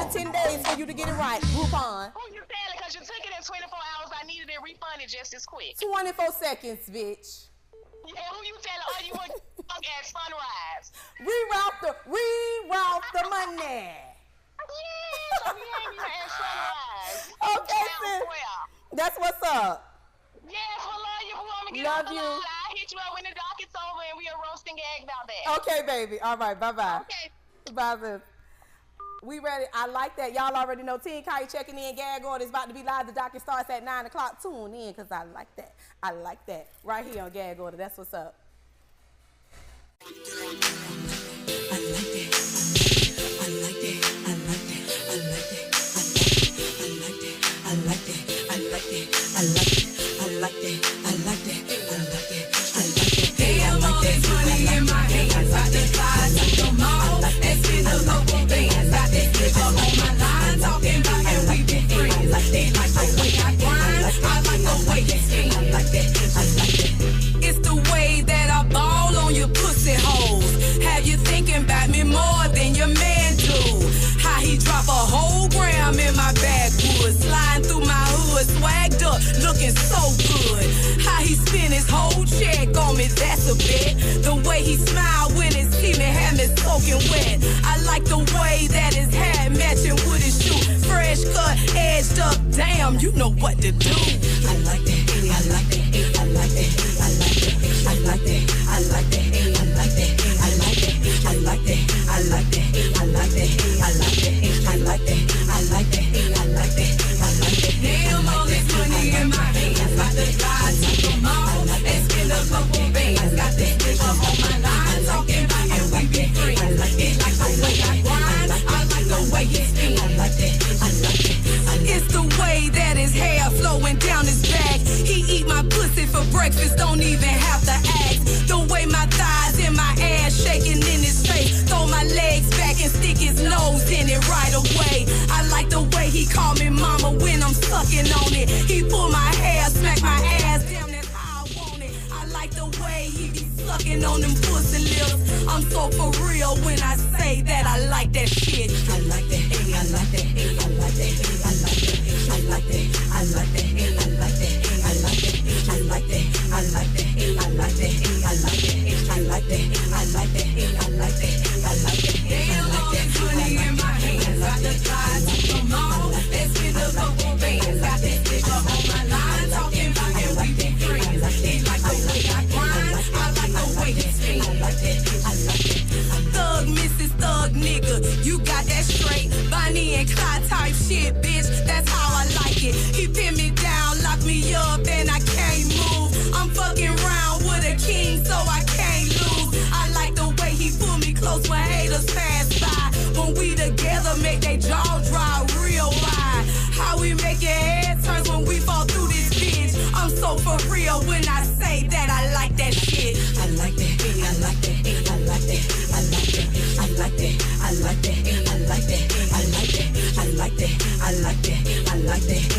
got 10 days for you to get it right. Groupon. Who you telling? Because you took it in 24 hours. I needed it refunded just as quick. 24 seconds, bitch. Yeah, who you telling? Oh, you want at sunrise. Reroute the money. Yeah, so we ain't even at sunrise. Okay, sis. That's what's up. Yes, we love you. We want to get love off the you. line. I'll hit you up when the docket's over and we'll roast and gag about that. Okay, baby. All right, bye-bye. Okay. Bye, sis. We ready. I like that. Y'all already know Team Khia checking in. Gag order is about to be live. The docket starts at 9 o'clock. Tune in because I like that. I like that. Right here on Gag Order. That's what's up. I like that. I like that. I like that. I like that. I like that. I like that. I like that. I like that. I like that. I like that. I like that. I like that. Damn, all this money in my hands. Got the flies at the mall. And spin the local bands. Got this nigga on my line talking about and we been friends. Like that. Like the way I grind. I like the way you spin. I like that. I like that. It's the way that I ball on your pussy holes. Have you thinking about me more than your man do? How he drop a whole gram in my backwoods, sliding through my hood, swagged up, looking so good. How he spend his whole check on me, that's a bet. The way he smile when he see me, had me soaking wet. I like the way that his hat matching with his shoe, fresh cut, edged up. Damn, you know what to do. I like that. I like that. I like that. I like that. I like that. I like that. I like that. I like that. I like that. I like that. I like that. I like that. I like that. I like that. I like that. I like that. Damn, all this money in my hands. Got the flies to the mall. And spin a couple bands. Got this nigga on my line talking about and we been friends. I like it. Like the way I grind. I like the way you spin. I like that. I like it. It's the way that his hair flowing down his back. He eat my pussy for breakfast, don't even have to ask. The way my thighs and my ass shaking in his face. Throw my legs back and stick his nose in it right away. I like the way he call me mama when I'm sucking on it. He pull my hair, smack my ass down, that's how I want it. I like the way he be sucking on them pussy lips. I'm so for real when I say that I like that shit. I like that, I like that, I like that, I like that, I like that, I like that, I like that, I like that, I like that, I like that, I like that, I like that, I like that, I like that, I like that, I like that. Damn, all this money in my hands. Got the flies to the mall. Let's get the local bands. Got this nigga on my line talking about and we been friends. He like the way I grind. I like the way he spin. I like that. I like that. Thug Mrs. Thug nigga, you got that straight. Bonnie and Clyde type shit, bitch. That's how I like it. He pin me down, lock me up, and I can't move. I'm fucking round with a king, so I can't lose. I like the way he pull me close when haters pass by. When we together, make they jaw drop real wide. How we make your head turns when we fall through this bitch. I'm so for real when I say that I like that shit. I like that. I like that. I like that. I like that. I like that. I like that. I like that. I like that. I like that. I like that. I like that.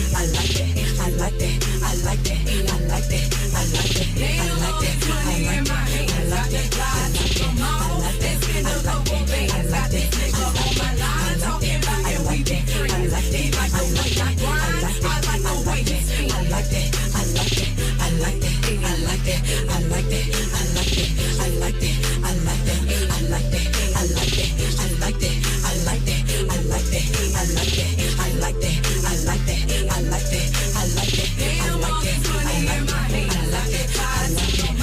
I like that. I like that. I like that. I like that. I like that. Damn, all this money in my hands. Got the flies to the mall. Let's spin the local bands. Got this nigga on my line talking about and we been friends. He like the way I grind. I like the way he spin. I like that. I like that. I like that. I like that. I like that. I like that. I like that. I like that. I like that. I like that. I like that. I like that. I like that. I like that. I like that. I like that. I like that. I like that. Damn, all this money in my hands. I like that. I like that.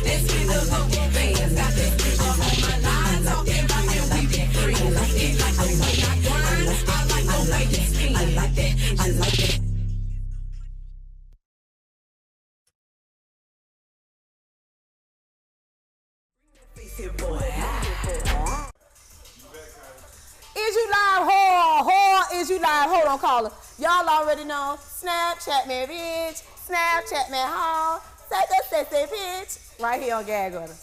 Let's spin the local bands. Got this nigga on my line talking about and we been friends. He like the way I grind. I like the way he spin. I like that. I like that. Is you live, whore? Is you live? Hold on, caller. Y'all already know. Snapchat me, bitch. Snapchat me, hoe. Say bitch. Right here on Gag Order.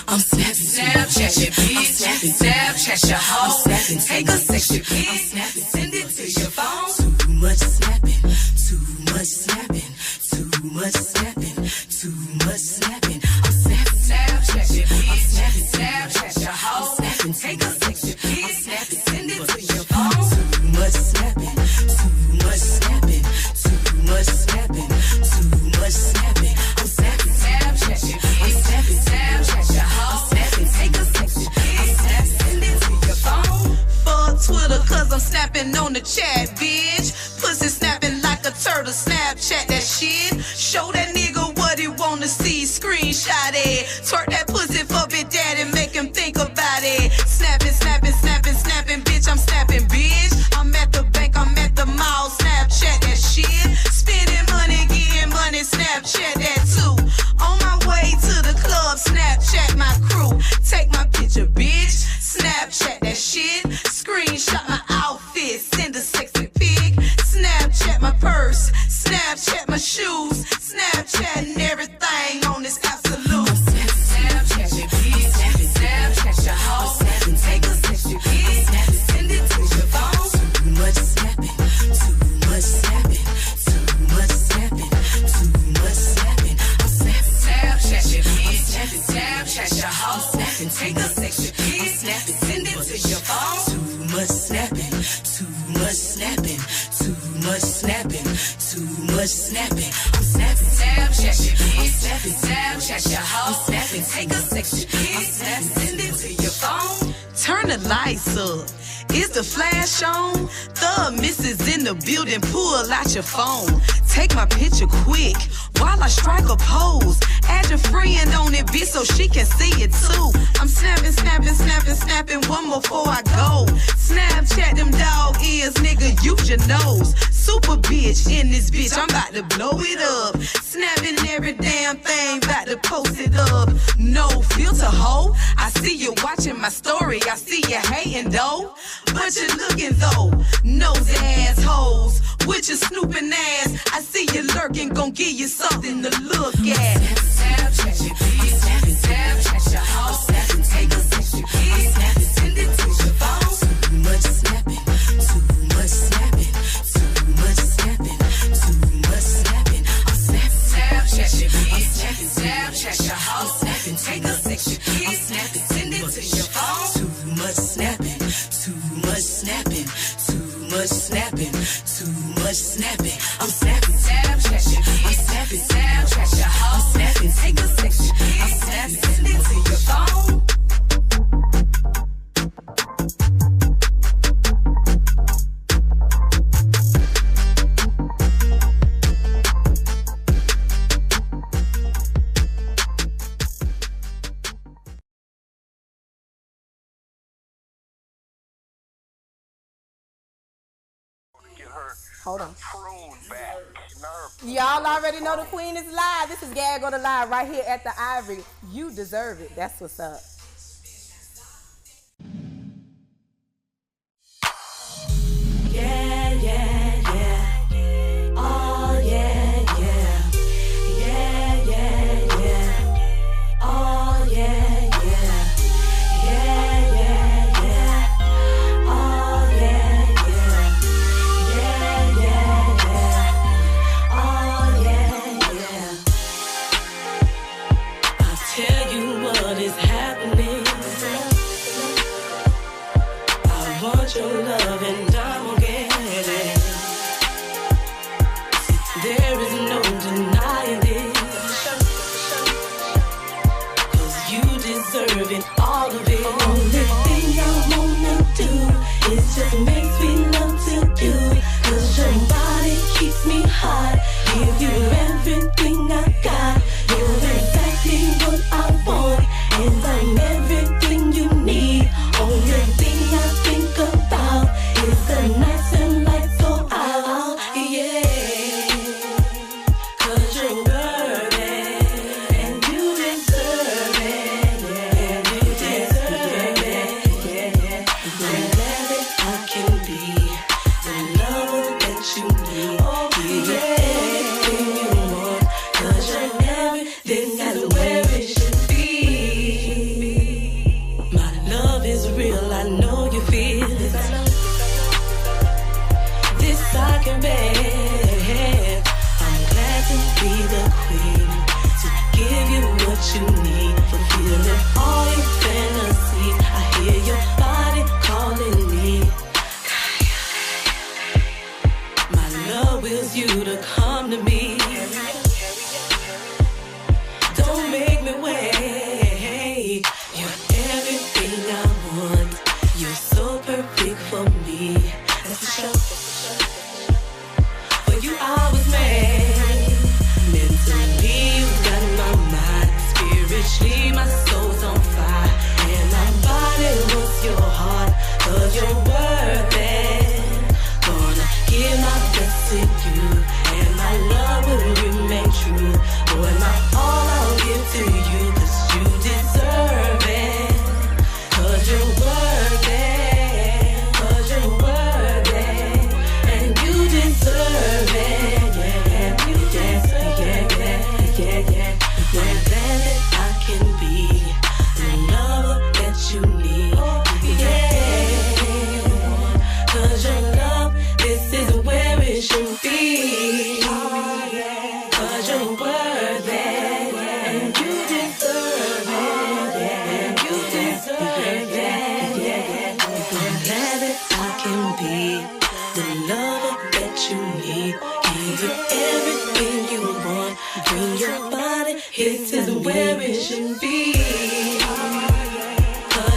I'm Snapchat your bitch. Snapchat your hoe. Take a section pic. Send it to your phone. Too much snapping. Too much snapping. Too much snapping. Too much much snapping. I'm snapping, Snapchat your bitch. I'm snapping, Snapchat your hoe. I'm snapping, take a picture, bitch. I'm snapping, send it to your phone. Too much snapping, too much snapping, too much snapping, too much snapping. I'm snapping, Snapchat your bitch. I'm snapping, Snapchat your hoe. I'm snapping, take a picture, bitch. I'm snapping, send it to your phone. Fuck Twitter, cause I'm snapping on the chat, bitch. Pussy snapping like a turtle, Snapchat that shit. Show that nigga what he wanna see, screenshot it. Twerk that pussy for Big Daddy, make him think about it. Snapping, snapping, snapping, snapping, bitch, I'm snapping, bitch. I'm at the bank, I'm at the mall, Snapchat that shit. Spending money, getting money, Snapchat that too. On my way to the club, Snapchat my crew. Take my picture, bitch, Snapchat that shit. Screenshot my outfit, send a sexy pic. Snapchat my purse, Snapchat my shoes. Snapchatting everything on this absolute. Snapchat your bitch. Snapchat your hoe. Take a picture, bitch. Send it to your phone. Too much snapping, too much snapping, too much snapping, too much snapping. I'm snapping, Snapchat your bitch. Snapchat your hoe. Take a picture, bitch. Send it to your phone. Too much snapping, too much snapping, too much snapping, too much snapping. I'm snapping, Snapchat your bitch. I'm snapping, Snapchat your hoe. I'm snapping, take a picture, bitch. I'm snapping, send it to your phone. Turn the lights up. Is the flash on? The missus in the building, pull out your phone. Take my picture quick while I strike a pose. Add your friend on it, bitch, so she can see it too. I'm snapping, snapping, snapping, snapping one more before I go. Snapchat them dog ears, nigga, use your nose. Super bitch in this bitch, I'm about to blow it up. Snapping every damn thing, about to post it up. No filter, hoe. I see you watching my story, I see you hating though. But you looking though, nosy assholes with your snooping ass. I see you lurking, gon' give you something to look at. Snapchat your bitch. Snapchat your hoe. Take a picture, bitch. Send it to your phone. Too much snapping, too much snapping, too much snapping, too much snapping. I'm snapping, Snapchat your bitch. Snapchat your hoe. Take a picture, bitch. Send it to your phone. Too much snapping, too much snapping, too much snapping, too much snapping. I'm snapping, Snapchat your bitch. I'm snapping, Snapchat your hoe. I'm snapping, take a picture, bitch. I'm snapping, send it to your phone. Hold on. Y'all already know the queen is live. This is Gag on the Live right here at the Ivory. You deserve it. That's what's up. Yeah, yeah, yeah. Oh, yeah, yeah. Yeah, yeah, yeah. Oh, yeah, yeah. Yeah, yeah, yeah. Oh, yeah, yeah. Yeah, yeah, yeah. Oh, yeah, yeah. I'll tell you what is happening. I want your love and I'm gonna get it. There is no denying it. 'Cause you deserve it, all of it. Only thing I wanna do is just make sweet love to you. 'Cause your body keeps me hot. Give you everything I got. You're exactly what I want. And I'm everything you need. Only thing I think about is the nights and lights so out. Yeah. 'Cause you're worth it. And you deserve it. And you deserve it.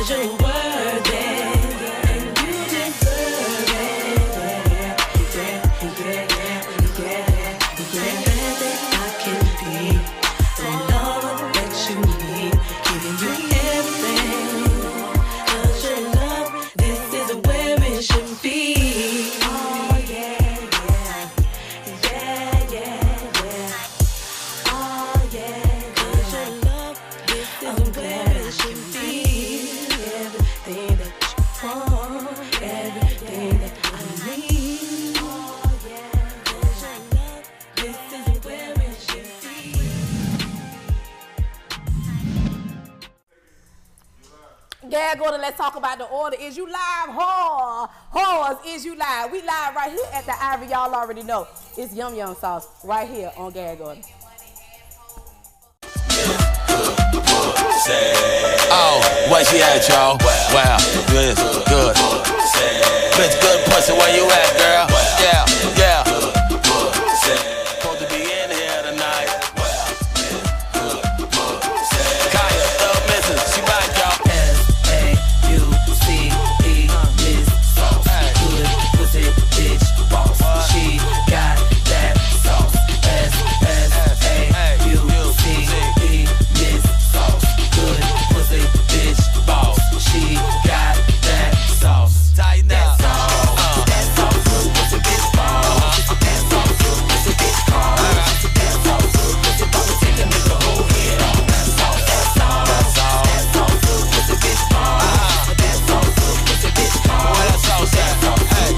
'cause you're worth it, and you deserve it. Everything I can be, the love that you need, giving you everything. 'Cause your love, this is where it should be. Oh yeah, yeah, yeah, yeah, yeah. Oh yeah, 'cause your love, this is where it should be. Everything that you want, everything that I need. Oh yeah, 'cause your love, this is where it should be. Yeah, go to let's talk about the order. Is you live? Whores, is you live? We live right here at the Ivory. Y'all already know. It's Yum Yum Sauce right here on Gag Order. Oh, where she at, y'all? Wow, good, good. Bitch, good pussy, where you at, girl? Yeah, yeah. Supposed to be in here tonight. Khia, thug missus, she back, y'all. S-A-U-C-E, Miss Sauce. Good pussy, bitch, boss. She got that sauce. S-A-U-C-E, Miss Sauce. Good pussy, bitch, boss. She got that sauce. Tighten up. That sauce, good pussy, bitch, boss. That sauce, good pussy, bitch, boss. That sauce, good pussy, boss. Take a nigga whole head off. That sauce, that sauce. That sauce, good pussy, bitch, boss. That sauce, good pussy, bitch, boss. Where that sauce at? Hey,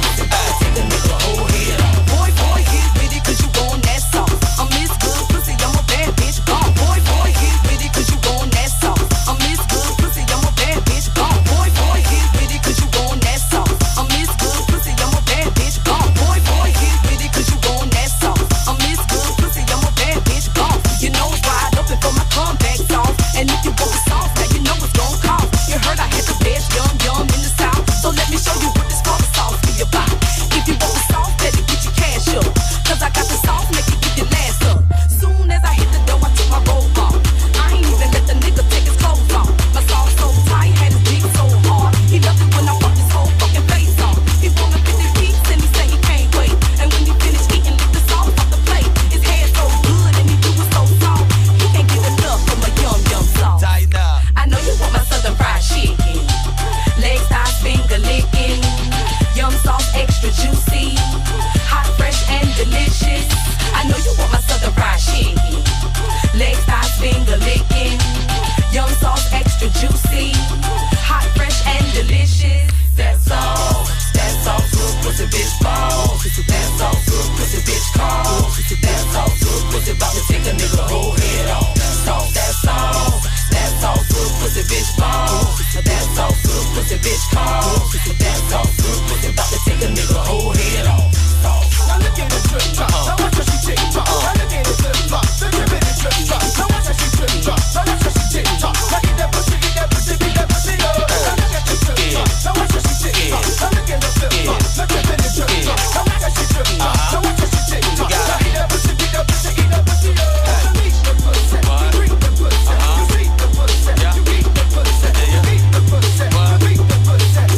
Take a nigga whole head off. Boy, get with it 'cause you want that sauce. I'm Miss Good Pussy, I'm a bad bitch, gone. Boy, get with it 'cause you want that sauce. I'm Miss Good Pussy, I'm a bad bitch, gone. Boy, get with it 'cause you want that sauce. I'm Miss Good Pussy, I'm a bad bitch, gone. Boy, get with it 'cause you want that sauce. I'm Miss Good Pussy, I'm a bad bitch, gone. You know it's wide open for my comeback sauce. And if you want sauce, now you know it's gon' cost. You heard I had the best yum in the South. So let me show you what this for the sauce be about. If you want the sauce, better get your cash up. 'Cause I got the sauce, make you get your last up. Soon as I hit the door, I took my robe off. I ain't even let the nigga take his clothes off. My sauce so tight, had his dick so hard. He loved it when I fucked his whole fucking face off. He wanna 50 piece and he say he can't wait. And when he finished eating, lick the sauce off the plate. His head so good and he do it so soft. He can't get enough from a yum sauce. tighten up. I know you want my southern fried chicken. Legs, thighs, finger licking. Yum sauce extra juicy. Hot, fresh, and delicious. I know you want my southern fried chicken. Legs, thighs, finger licking. Yum sauce extra juicy. Hot, fresh, and delicious. That sauce, good pussy bitch balls. That sauce, good pussy bitch calls. That sauce, good pussy bout to take a nigga whole head off. That sauce, good pussy bitch balls. That sauce, good pussy bitch calls. That sauce, good pussy bout to take a nigga whole head off. Now look at the drip drop. Now watch how she tick tock. Now look at the flip flop. Look at the drip drop. Now watch how she drip drop. Now watch how she tick tock. Now get that pussy, get that pussy, get that pussy up. Now look at the drip drop. Now watch how she tick tock. Now look at the flip flop. Look at the drip drop. Now watch how she drip drop. Now watch how she tick tock. Now get that pussy, get that pussy, get that pussy up. Now eat the pussy, you eat the pussy, you eat the pussy, you eat the pussy, you eat the pussy, you eat the pussy.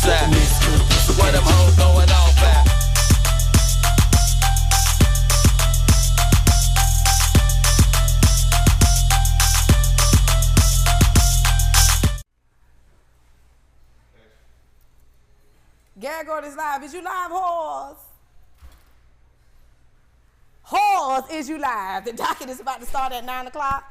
at? Where them hoes going off at? Gag Order is live. Is you live, whores? Whores, is you live? The docket is about to start at 9 o'clock.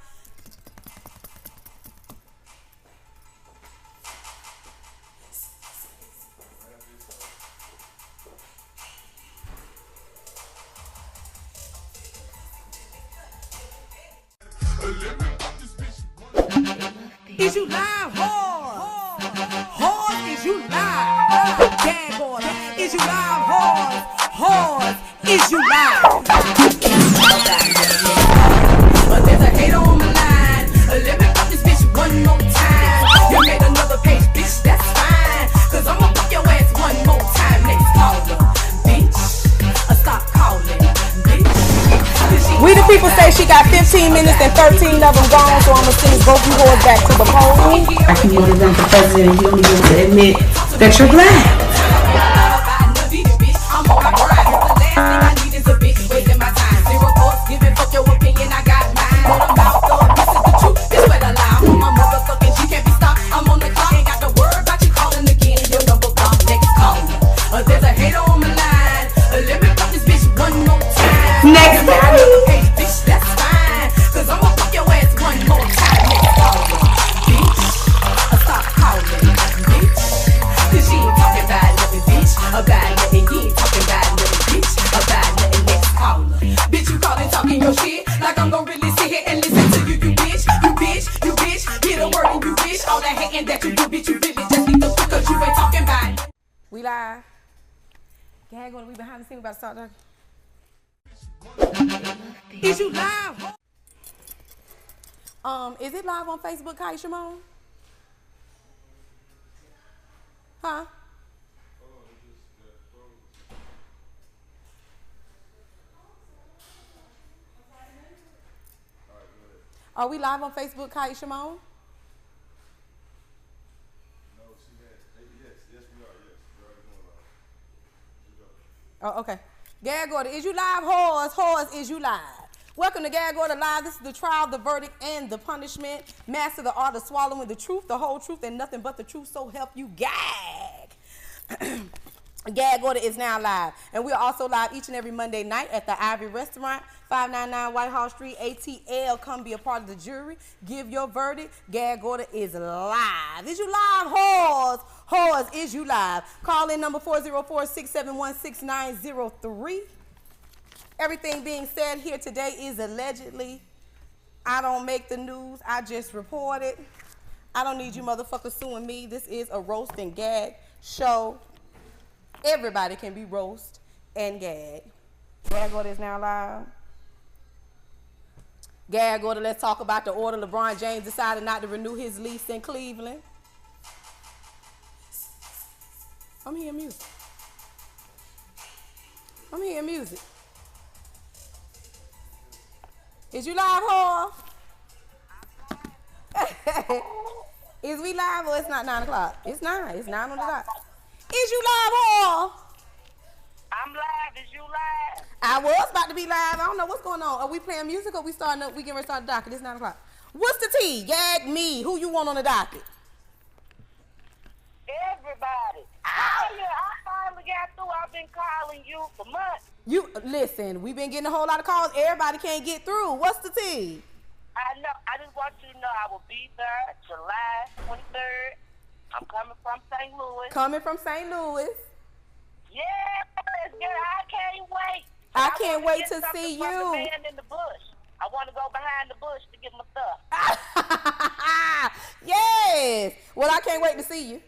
Is you live, whores? Whores, is you live? Gag Order, is you live, whores? Whores, is you live? But there's a hater on my line. Let me fuck this bitch one more time. You made another page, bitch, that's fine. Cause I'ma fuck your ass one more time. Next caller, bitch. Stop calling, bitch. We the people say she got 15 minutes and 13 of them gone, so I'ma send both you whores back to the poll. I can go to run for president and you don't even want to admit that you're black. We live. Gag Order, we behind the scenes about to start talking. Is you live? Is it live on Facebook, Khia Shimon? Huh? Are we live on Facebook, Khia Shimon? Oh, okay. Gag Order, is you live, whores? Whores, is you live? Welcome to Gag Order Live. This is the trial, the verdict, and the punishment. Master the art of swallowing the truth, the whole truth, and nothing but the truth, so help you gag. Gag Order is now live. And we are also live each and every Monday night at the Ivory Restaurant, 599 Whitehall Street, ATL. Come be a part of the jury. Give your verdict. Gag Order is live. Is you live, whores? Whores, is you live? Call in number 404-671-6903. Everything being said here today is allegedly. I don't make the news. I just report it. I don't need you motherfuckers suing me. This is a roast and gag show. Everybody can be roast and gag. Gag Order is now live. Gag Order, let's talk about the order. LeBron James decided not to renew his lease in Cleveland. I'm hearing music. I'm hearing music. Is you live, whore? Is we live or it's not 9 o'clock? It's 9. It's 9 on the dot. Is you live, whore? I'm live. Is you live? I was about to be live. I don't know what's going on. Are we playing music or we starting up? We getting ready to start the docket. It's 9 o'clock. What's the tea? Gag me. Who you want on the docket? Everybody. Oh, yeah, I finally got through. I've been calling you for months. You listen, we've been getting a whole lot of calls. Everybody can't get through. What's the tea? I know. I just want you to know I will be there July 23rd. I'm coming from St. Louis. Coming from St. Louis. Yes, girl, I can't wait. I can't wait to something see from you. The man in the bush. I want to go behind the bush to get my stuff. Yes. Well, I can't wait to see you.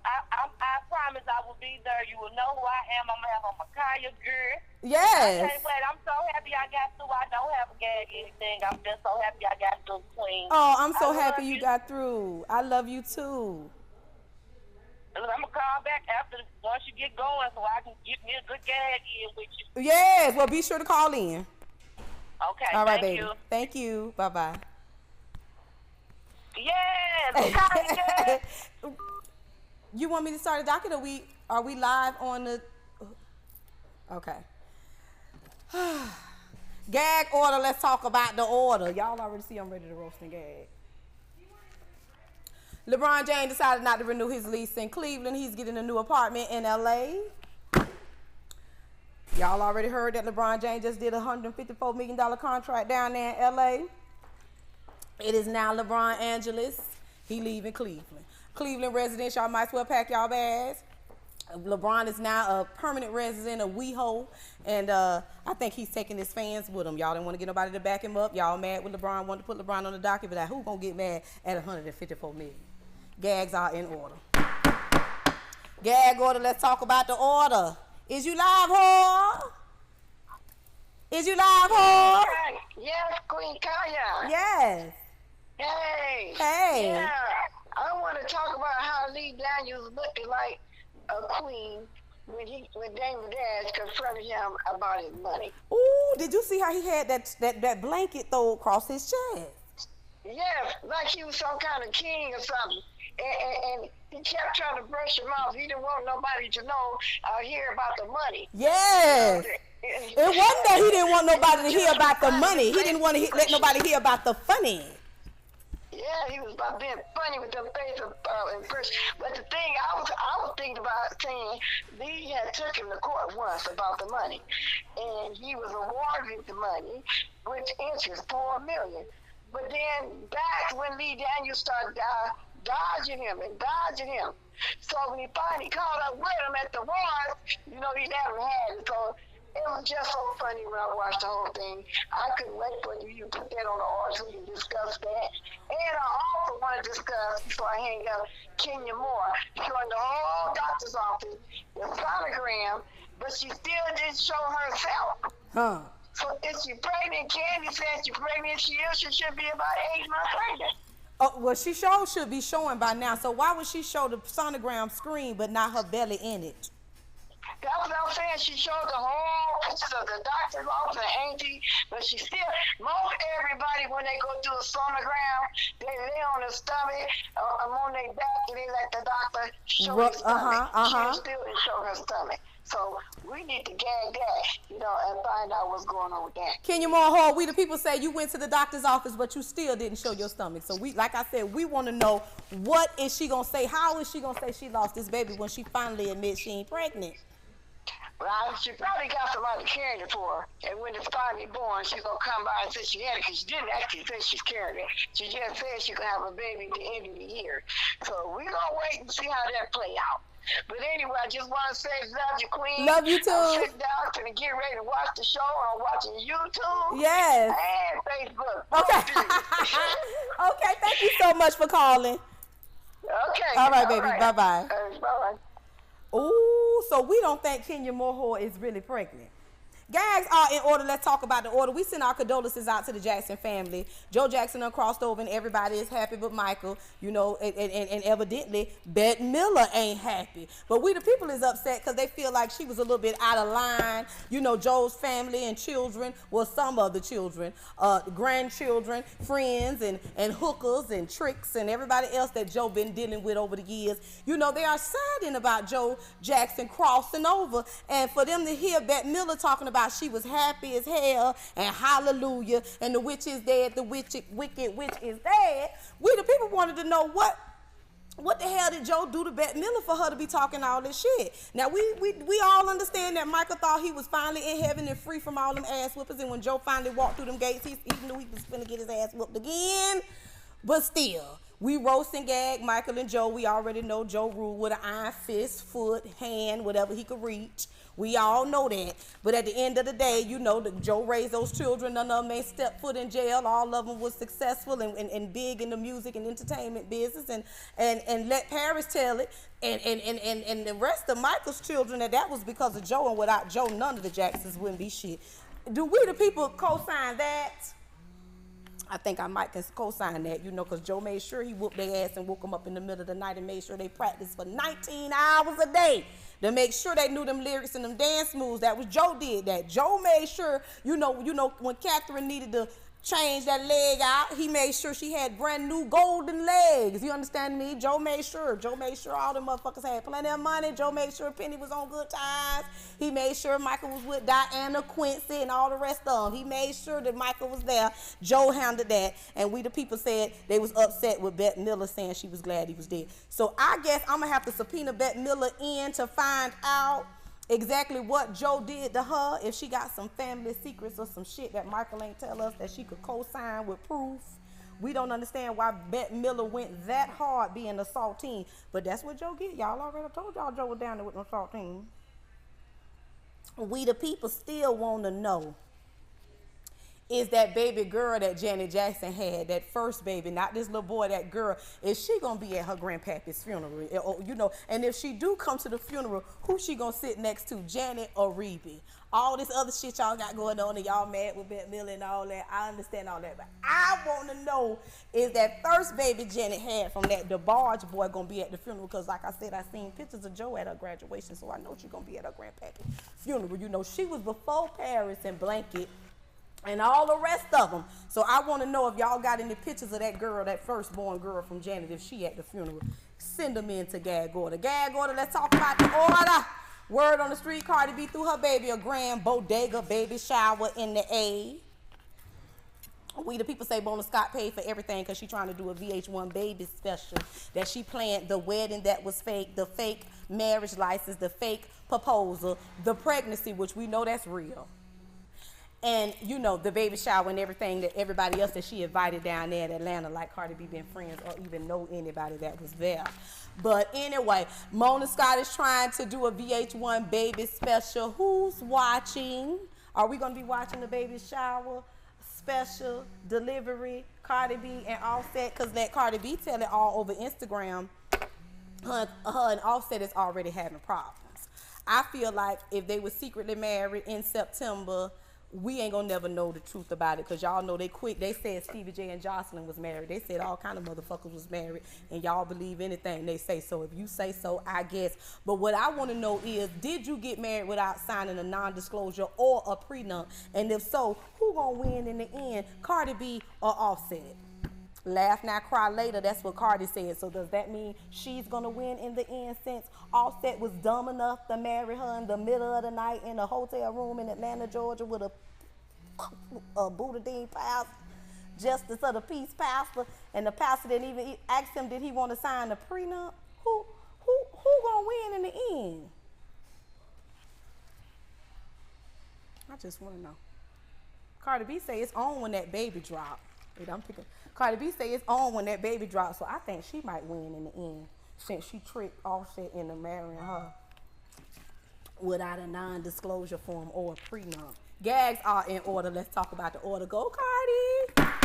I promise I will be there. You will know who I am. I'm going to have on my Khia gear. Yes. I can't wait. I'm so happy I got through. I don't have a gag anything. I'm just so happy I got through, Queen. Oh, I'm so happy you got through. I love you too. I'm going to call back once you get going so I can get me a good gag in with you. Yes. Well, be sure to call in. Okay. All right, thank baby. you. Thank you. Bye-bye. Yes. You want me to start the docket, or are we live on the? Okay. Gag order. Let's talk about the order. Y'all already see I'm ready to roast and gag. LeBron James decided not to renew his lease in Cleveland. He's getting a new apartment in LA. Y'all already heard that LeBron James just did a $154 million contract down there in LA. It is now LeBron Angeles. He leaving Cleveland. Cleveland residents, y'all might as well pack y'all bags. LeBron is now a permanent resident of WeHo, and I think he's taking his fans with him. Y'all didn't want to get nobody to back him up. Y'all mad with LeBron, wanted to put LeBron on the docket, but like, who gonna get mad at $154 million? Gags are in order. Gag order, let's talk about the order. Is you live, whore? Is you live, whore? Yes, Queen Khia. Yes. Hey. Hey. Yeah. I want to talk about how Lee Daniels looking like a queen when Damon Dash confronted him about his money. Ooh, did you see how he had that blanket thrown across his chest? Yes, like he was some kind of king or something. And he kept trying to brush him off. He didn't want nobody to know or hear about the money. Yes. It wasn't that he didn't want nobody to hear about the money. He didn't want to let nobody hear about the funny. Yeah, he was about being funny with them face impression. But the thing I was thinking about saying, Lee had took him to court once about the money, and he was awarded the money, which interest $4 million. But then back when Lee Daniels started dodging him. So when he finally caught up with him at the wars, you know, he never had it. So it was just so funny when I watched the whole thing. I couldn't wait for you to put that on the order so we can discuss that. And I also want to discuss, before I hang up, Kenya Moore showing the whole doctor's office the sonogram, but she still didn't show herself. Huh. So if she's pregnant, Candy says she's pregnant, she should be about 8 months pregnant. Oh, well, she should be showing by now. So why would she show the sonogram screen but not her belly in it? That's what I'm saying. She showed the whole pictures of the doctor's office and Angie, but she still, most everybody, when they go do a sonogram, they lay on their stomach, on their back, and they let the doctor show their stomach. She still didn't show her stomach. So we need to gag that, you know, and find out what's going on with that. Kenya Moore, we the people say you went to the doctor's office, but you still didn't show your stomach. So we, like I said, we want to know, what is she going to say? How is she going to say she lost this baby when she finally admits she ain't pregnant? Well, she probably got somebody carrying it for her. And when it's finally born, she's going to come by and say she had it, because she didn't actually say she's carrying it. She just said she could have a baby at the end of the year. So we're going to wait and see how that play out. But anyway, I just want to say, love you, Queen. Love you too. I'm sitting down to get ready to watch the show. I'm watching YouTube. Yes. And Facebook. Okay. Okay, thank you so much for calling. Okay. All right, baby. Bye-bye. Bye-bye. Ooh, so we don't think Kenya Moore is really pregnant. Gags are in order. Let's talk about the order. We send our condolences out to the Jackson family. Joe Jackson done crossed over and everybody is happy but Michael, you know, and evidently Bette Miller ain't happy. But we the people is upset because they feel like she was a little bit out of line. You know, Joe's family and children, well, some of the children, grandchildren, friends, and hookers and tricks and everybody else that Joe been dealing with over the years. You know, they are saddened about Joe Jackson crossing over. And for them to hear Bette Miller talking about she was happy as hell and hallelujah and the witch is dead, the wicked witch is dead, we the people wanted to know what the hell did Joe do to Bette Miller for her to be talking all this shit? Now we all understand that Michael thought he was finally in heaven and free from all them ass whoopers, and when Joe finally walked through them gates, he knew he was gonna get his ass whooped again. But still, we roast and gag Michael and Joe. We already know Joe ruled with an iron fist, foot, hand, whatever he could reach. We all know that. But at the end of the day, you know, Joe raised those children. None of them ain't stepped foot in jail. All of them was successful and big in the music and entertainment business. And let Paris tell it. And the rest of Michael's children, that was because of Joe. And without Joe, none of the Jacksons wouldn't be shit. Do we the people co-sign that? I think I might co-sign that, you know, because Joe made sure he whooped their ass and woke them up in the middle of the night and made sure they practiced for 19 hours a day to make sure they knew them lyrics and them dance moves. That was Joe did that. Joe made sure, you know, when Catherine needed to changed that leg out. He made sure she had brand new golden legs. You understand me? Joe made sure all the motherfuckers had plenty of money. Joe made sure Penny was on good times. He made sure Michael was with Diana, Quincy, and all the rest of them. He made sure that Michael was there. Joe handled that. And we the people said they was upset with Bette Miller saying she was glad he was dead. So I guess I'm going to have to subpoena Bette Miller in to find out exactly what Joe did to her, if she got some family secrets or some shit that Michael ain't tell us that she could co-sign with proof. We don't understand why Bette Miller went that hard being a saltine, but that's what Joe get. Y'all already told y'all Joe was down there with no saltine. We the people still want to know, is that baby girl that Janet Jackson had, that first baby, not this little boy, that girl, is she gonna be at her grandpappy's funeral? You know, and if she do come to the funeral, who she gonna sit next to, Janet or Rebbie? All this other shit y'all got going on and y'all mad with Bette Miller and all that, I understand all that, but I want to know, is that first baby Janet had from that DeBarge boy gonna be at the funeral? Because like I said, I seen pictures of Joe at her graduation, so I know she gonna be at her grandpappy's funeral. You know, she was before Paris and Blanket and all the rest of them. So I want to know if y'all got any pictures of that girl, that firstborn girl from Janet, if she at the funeral. Send them in to Gag Order. Gag Order, let's talk about the order. Word on the street, Cardi B threw her baby a grand bodega baby shower in the A. We the people say Bona Scott paid for everything because she trying to do a VH1 baby special, that she planned the wedding that was fake, the fake marriage license, the fake proposal, the pregnancy, which we know that's real. And, you know, the baby shower and everything that everybody else that she invited down there in Atlanta, like Cardi B been friends or even know anybody that was there. But anyway, Mona Scott is trying to do a VH1 baby special. Who's watching? Are we going to be watching the baby shower special delivery, Cardi B and Offset? Because let Cardi B tell it all over Instagram. Her and Offset is already having problems. I feel like if they were secretly married in September, we ain't gonna never know the truth about it, because y'all know they quick. They said Stevie J and Jocelyn was married. They said all kind of motherfuckers was married, and y'all believe anything they say. So if you say so, I guess. But what I want to know is, did you get married without signing a non-disclosure or a prenup? And if so, who gonna win in the end, Cardi B or Offset? Laugh now, cry later. That's what Cardi said. So does that mean she's gonna win in the end, since Offset was dumb enough to marry her in the middle of the night in a hotel room in Atlanta, Georgia, with a Boudin pastor, justice of the peace pastor, and the pastor didn't even ask him did he want to sign the prenup? Who gonna win in the end? I just want to know. Cardi B say it's on when that baby drop. Cardi B say it's on when that baby drops, so I think she might win in the end, since she tricked Offset into marrying her without a non-disclosure form or a prenup. Gags are in order. Let's talk about the order. Go, Cardi.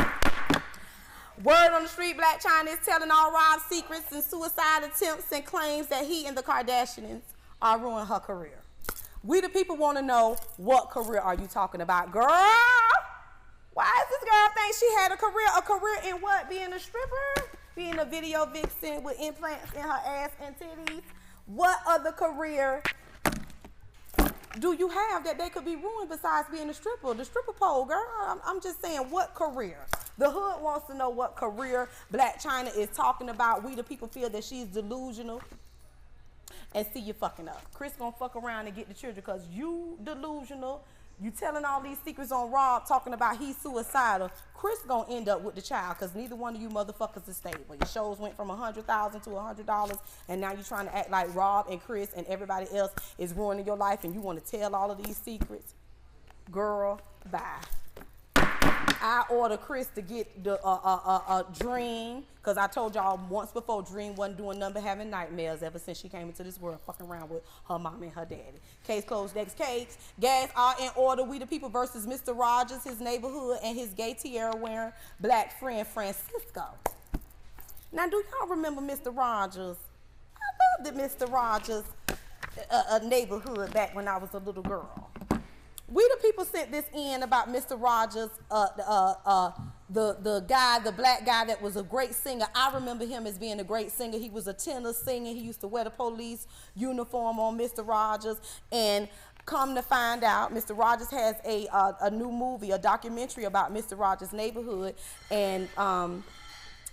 Word on the street, Blac Chyna is telling all Rob's secrets and suicide attempts and claims that he and the Kardashians are ruining her career. We the people want to know, what career are you talking about, girl? Why does this girl think she had a career? A career in what? Being a stripper? Being a video vixen with implants in her ass and titties? What other career do you have that they could be ruined besides being a stripper? The stripper pole, girl. I'm just saying, what career? The hood wants to know what career Blac Chyna is talking about. We the people feel that she's delusional. And see you fucking up. Chris gonna fuck around and get the children because you delusional. You telling all these secrets on Rob, talking about he's suicidal. Chris gonna end up with the child because neither one of you motherfuckers is stable. Your shows went from $100,000 to $100, and now you're trying to act like Rob and Chris and everybody else is ruining your life, and you want to tell all of these secrets. Girl, bye. I ordered Chris to get the Dream, because I told y'all once before, Dream wasn't doing nothing but having nightmares ever since she came into this world, fucking around with her mom and her daddy. Case closed, next case. Gas are in order. We the people versus Mr. Rogers, his neighborhood, and his gay tiara wearing black friend Francisco. Now, do y'all remember Mr. Rogers? I loved it, Mr. Rogers, a neighborhood back when I was a little girl. We the people sent this in about Mr. Rogers, the guy, the black guy that was a great singer. I remember him as being a great singer. He was a tenor singer. He used to wear the police uniform on Mr. Rogers. And Come to find out, Mr. Rogers has a new movie, a documentary about Mr. Rogers' neighborhood, and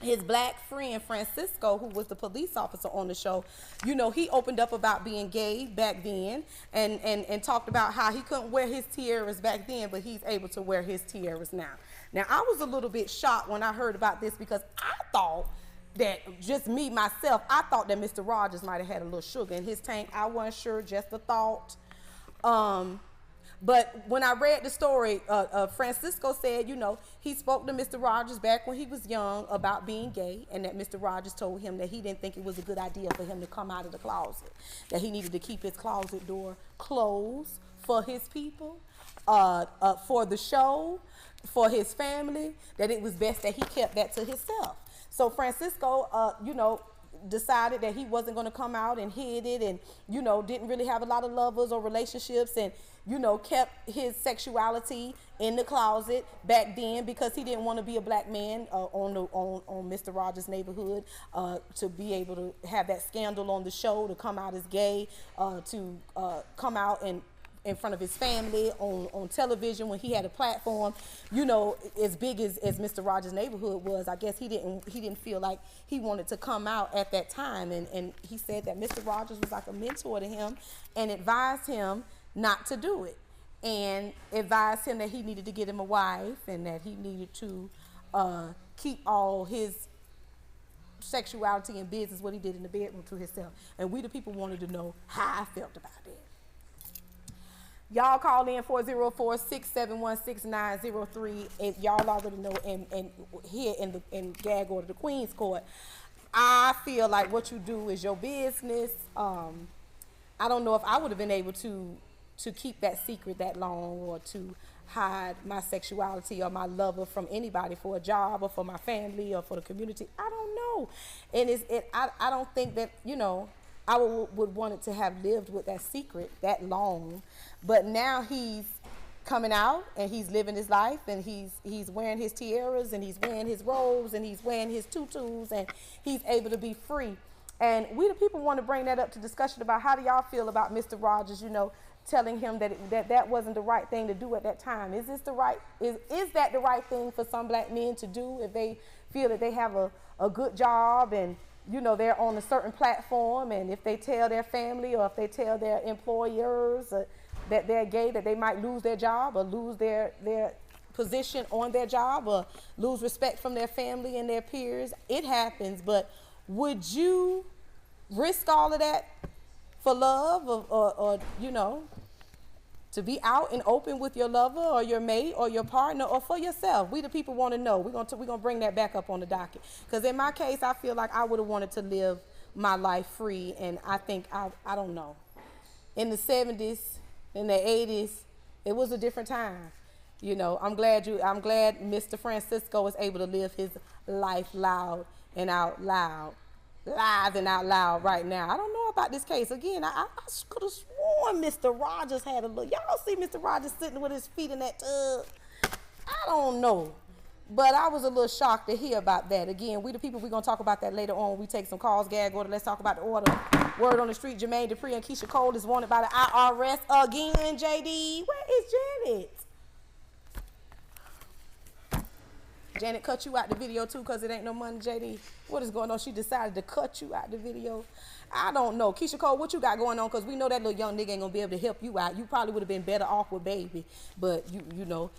his black friend Francisco, who was the police officer on the show, you know, he opened up about being gay back then, and talked about how he couldn't wear his tiaras back then, but he's able to wear his tiaras now. Now, I was a little bit shocked when I heard about this, because I thought that, just me, myself, I thought that Mr. Rogers might have had a little sugar in his tank. I wasn't sure, just a thought. But when I read the story, Francisco said, you know, he spoke to Mr. Rogers back when he was young about being gay, and that Mr. Rogers told him that he didn't think it was a good idea for him to come out of the closet, that he needed to keep his closet door closed for his people, for the show, for his family, that it was best that he kept that to himself. So Francisco, you know, decided that he wasn't going to come out and hid it, and, you know, didn't really have a lot of lovers or relationships, and, you know, kept his sexuality in the closet back then, because he didn't want to be a black man on Mr. Rogers' neighborhood, to be able to have that scandal on the show, to come out as gay, to come out and in front of his family on television when he had a platform, you know, as big as Mr. Rogers' neighborhood was. I guess he didn't feel like he wanted to come out at that time, and he said that Mr. Rogers was like a mentor to him and advised him not to do it, and advised him that he needed to get him a wife, and that he needed to keep all his sexuality and business, what he did in the bedroom, to himself. And we the people wanted to know how I felt about it. Y'all call in 404-671-6903 if y'all already know, and here in gag order, the Queen's Court. I feel like what you do is your business. I don't know if I would have been able to keep that secret that long, or to hide my sexuality or my lover from anybody for a job or for my family or for the community. I don't know. And I don't think that, you know, I would want it to have lived with that secret that long. But now he's coming out and he's living his life, and he's wearing his tiaras, and he's wearing his robes, and he's wearing his tutus, and he's able to be free. And we the people want to bring that up to discussion about how do y'all feel about Mr. Rogers, you know, telling him that wasn't the right thing to do at that time. Is that the right thing for some black men to do if they feel that they have a good job, and, you know, they're on a certain platform, and if they tell their family or if they tell their employers that they're gay, that they might lose their job or lose their position on their job or lose respect from their family and their peers? It happens, but would you risk all of that for love, or you know, to be out and open with your lover or your mate or your partner, or for yourself? We the people want to know. We're gonna bring that back up on the docket, because in my case, I feel like I would have wanted to live my life free, and I think I don't know. In the 70s, in the 80s, it was a different time. You know, I'm glad Mr. Francisco was able to live his life loud and out loud. Live and out loud right now. I don't know about this case. Again, I could have sworn Mr. Rogers had a look. Y'all see Mr. Rogers sitting with his feet in that tub? I don't know. But I was a little shocked to hear about that. Again, we the people, we're going to talk about that later on when we take some calls, gag order. Let's talk about the order. Word on the street, Jermaine Dupri and Keisha Cole is wanted by the IRS again, JD. Where is Janet? Janet cut you out the video too because it ain't no money, JD. What is going on? She decided to cut you out the video. I don't know. Keisha Cole, what you got going on? Because we know that little young nigga ain't going to be able to help you out. You probably would have been better off with Baby. But, you know,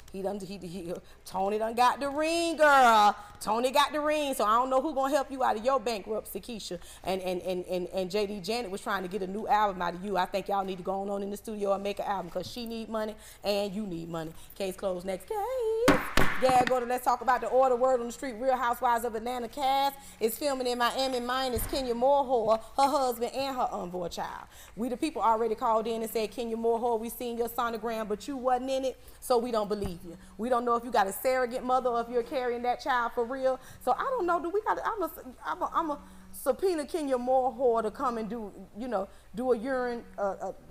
Tony done got the ring, girl. Tony got the ring. So I don't know who going to help you out of your bankruptcy, Keisha. And JD, Janet was trying to get a new album out of you. I think y'all need to go on in the studio and make an album because she need money and you need money. Case closed. Next case. Gag order. Let's talk about the order. Word on the street. Real Housewives of Atlanta cast is filming in Miami. Mine is Kenya Moore, her husband, and her unborn child. We the people already called in and said, Kenya Moore, we seen your sonogram, but you wasn't in it, so we don't believe you. We don't know if you got a surrogate mother or if you're carrying that child for real. So I don't know. Do we got? subpoena Kenya Moore to come and do, you know, do a urine,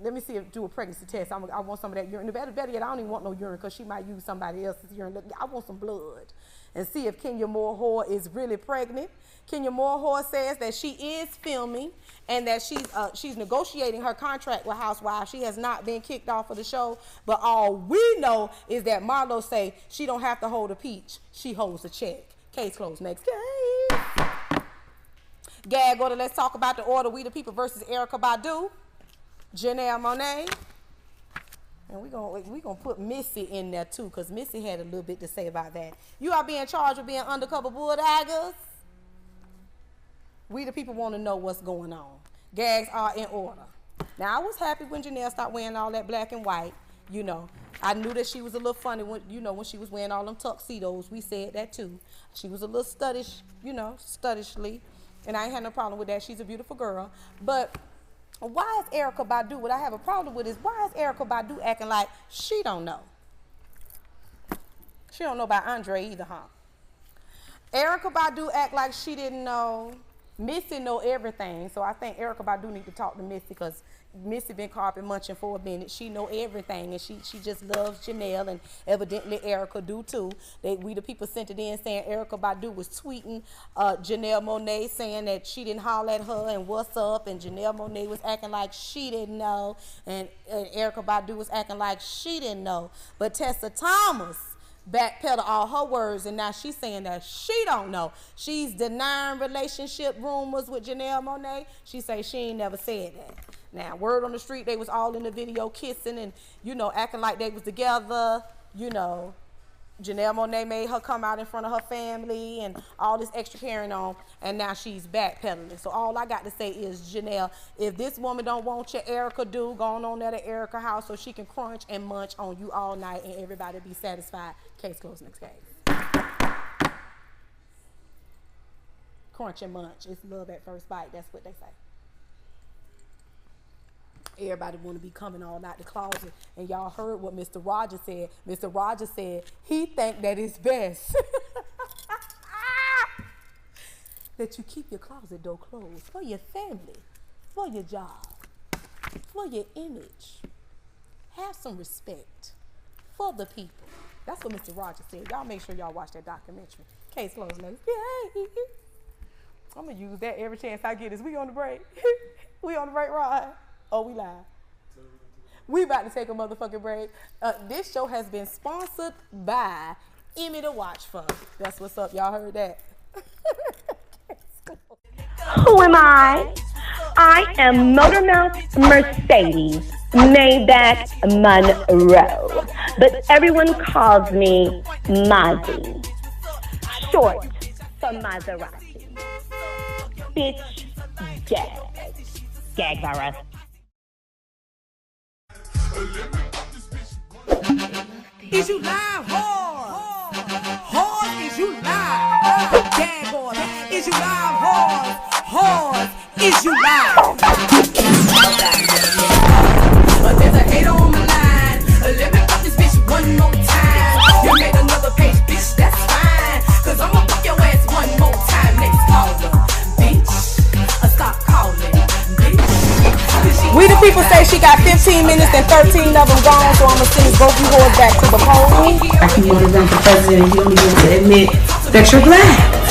let me see if do a pregnancy test. I want some of that urine. Better yet, I don't even want no urine because she might use somebody else's urine. I want some blood. And see if Kenya Moore is really pregnant. Kenya Moore says that she is filming and that she's negotiating her contract with Housewives. She has not been kicked off of the show, but all we know is that Marlo say she don't have to hold a peach. She holds a check. Case closed. Next case. Gag order. Let's talk about the order. We the People versus Erykah Badu, Janelle Monae. And we gonna put Missy in there too, because Missy had a little bit to say about that. You are being charged with being undercover bulldaggers. We the People want to know what's going on. Gags are in order. Now, I was happy when Janelle started wearing all that black and white. You know, I knew that she was a little funny when, you know, when she was wearing all them tuxedos. We said that too. She was a little studdish, you know, studishly. And I ain't had no problem with that. She's a beautiful girl. But why is Erykah Badu, what I have a problem with is, why is Erykah Badu acting like she don't know? She don't know about Andre either, huh? Erykah Badu act like she didn't know. Missy know everything, so I think Erykah Badu need to talk to Missy, because Missy been carpet munching for a minute. She know everything, and she just loves Janelle, and evidently Erykah do too. We the People sent it in saying Erykah Badu was tweeting Janelle Monae saying that she didn't holler at her and what's up, and Janelle Monae was acting like she didn't know, and Erykah Badu was acting like she didn't know. But Tessa Thomas backpedal all her words, and now she's saying that she don't know. She's denying relationship rumors with Janelle Monae. She say she ain't never said that. Now, word on the street, they was all in the video kissing and, you know, acting like they was together. You know, Janelle Monae made her come out in front of her family and all this extra carrying on, and now she's backpedaling. So all I got to say is, Janelle, if this woman don't want your Erykah do, going on there to Erykah house so she can crunch and munch on you all night and everybody be satisfied. Case closed. Next case. Crunch and munch. It's love at first bite. That's what they say. Everybody want to be coming all out the closet, and y'all heard what Mr. Rogers said. Mr. Rogers said he think that it's best that you keep your closet door closed for your family, for your job, for your image. Have some respect for the people. That's what Mr. Rogers said. Y'all make sure y'all watch that documentary. Case closed. Next. Yay. I'm gonna use that every chance I get. Is we on the break? We on the break, Rod? Oh, we live. We about to take a motherfucking break. This show has been sponsored by Emmy to Watch For. That's what's up. Y'all heard that? Who am I? I am Motormouth Mercedes, Maybach Monroe. But everyone calls me Mozzie, short for Maserati. Bitch, gag. Gag virus. Is you live hard? Hard is you live? Gag order. Is you live hard? Hard is you live? But there's a hater on my line. Let me fuck this bitch one more time. You made another page, bitch, that's fine. Cause I'ma fuck your ass one more time. Next caller, bitch. Stop calling, bitch. We the People say she got 15 minutes and 13 of them gone, so I'm going to send both you hoes back to the poll. I can want to run for president. You don't even have to admit that you're black.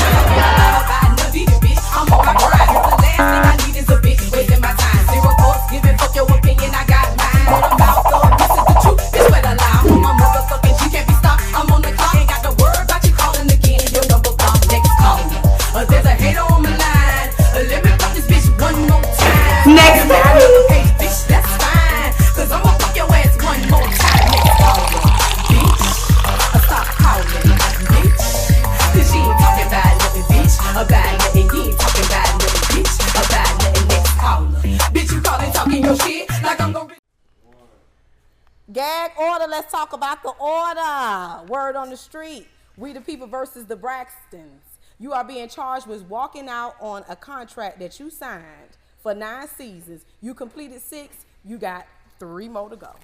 Gag order, let's talk about the order. Word on the street. We the People versus the Braxtons. You are being charged with walking out on a contract that you signed for 9 seasons. You completed 6, you got 3 more to go.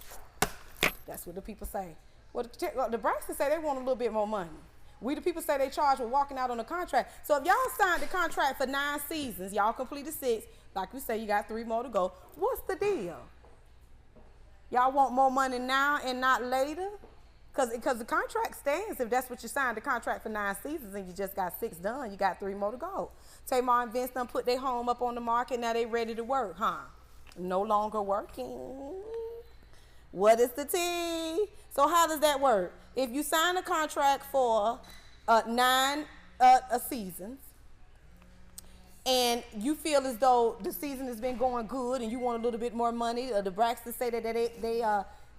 That's what the people say. Well, the Braxtons say they want a little bit more money. We the people say they charged with walking out on a contract. So if y'all signed the contract for 9 seasons, y'all completed 6, like we say, you got 3 more to go. What's the deal? Y'all want more money now and not later? Because the contract stands if that's what you signed the contract for 9 seasons and you just got 6 done, you got 3 more to go. Tamar and Vince done put their home up on the market, now they ready to work, huh? No longer working. What is the tea? So how does that work? If you sign a contract for 9 seasons, and you feel as though the season has been going good and you want a little bit more money, the Braxton say that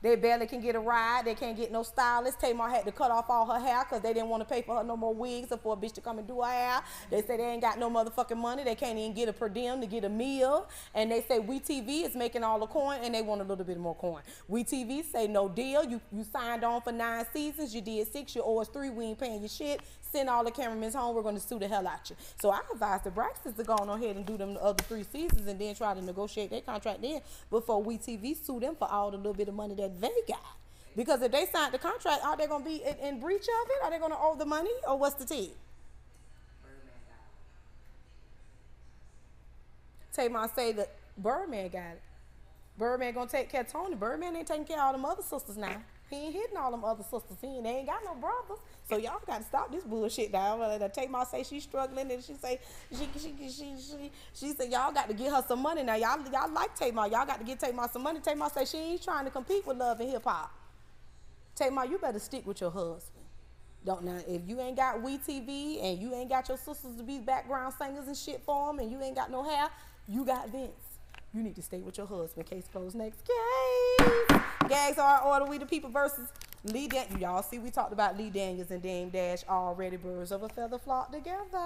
they barely can get a ride. They can't get no stylist. Tamar had to cut off all her hair because they didn't want to pay for her no more wigs or for a bitch to come and do her hair. They say they ain't got no motherfucking money. They can't even get a per diem to get a meal. And they say WeTV is making all the coin and they want a little bit more coin. WeTV say no deal. You signed on for 9 seasons. You did 6. You owe us 3. We ain't paying you shit. Send all the cameramen home. We're going to sue the hell out you. So I advise the Braxtons to go on ahead and do them the other 3 seasons and then try to negotiate their contract then before WeTV sue them for all the little bit of money that they got. Because if they signed the contract, are they going to be in breach of it? Are they going to owe the money? Or what's the tea? Tamar say that Birdman got it. Birdman going to take care of Tony. Birdman ain't taking care of all them other sisters now. He ain't hitting all them other sisters. They ain't got no brothers. So y'all got to stop this bullshit down. Tamar say she's struggling and she say she said y'all got to get her some money now. Y'all like Tamar. Y'all got to get Tamar some money. Tamar say she ain't trying to compete with Love and Hip Hop. Tamar, you better stick with your husband. Now, if you ain't got WeTV and you ain't got your sisters to be background singers and shit for them and you ain't got no hair, you got Vince. You need to stay with your husband. Case closed. Next case. Gags are order. We the people versus Lee Daniels. Y'all see we talked about Lee Daniels and Dame Dash already. Birds of a feather flock together.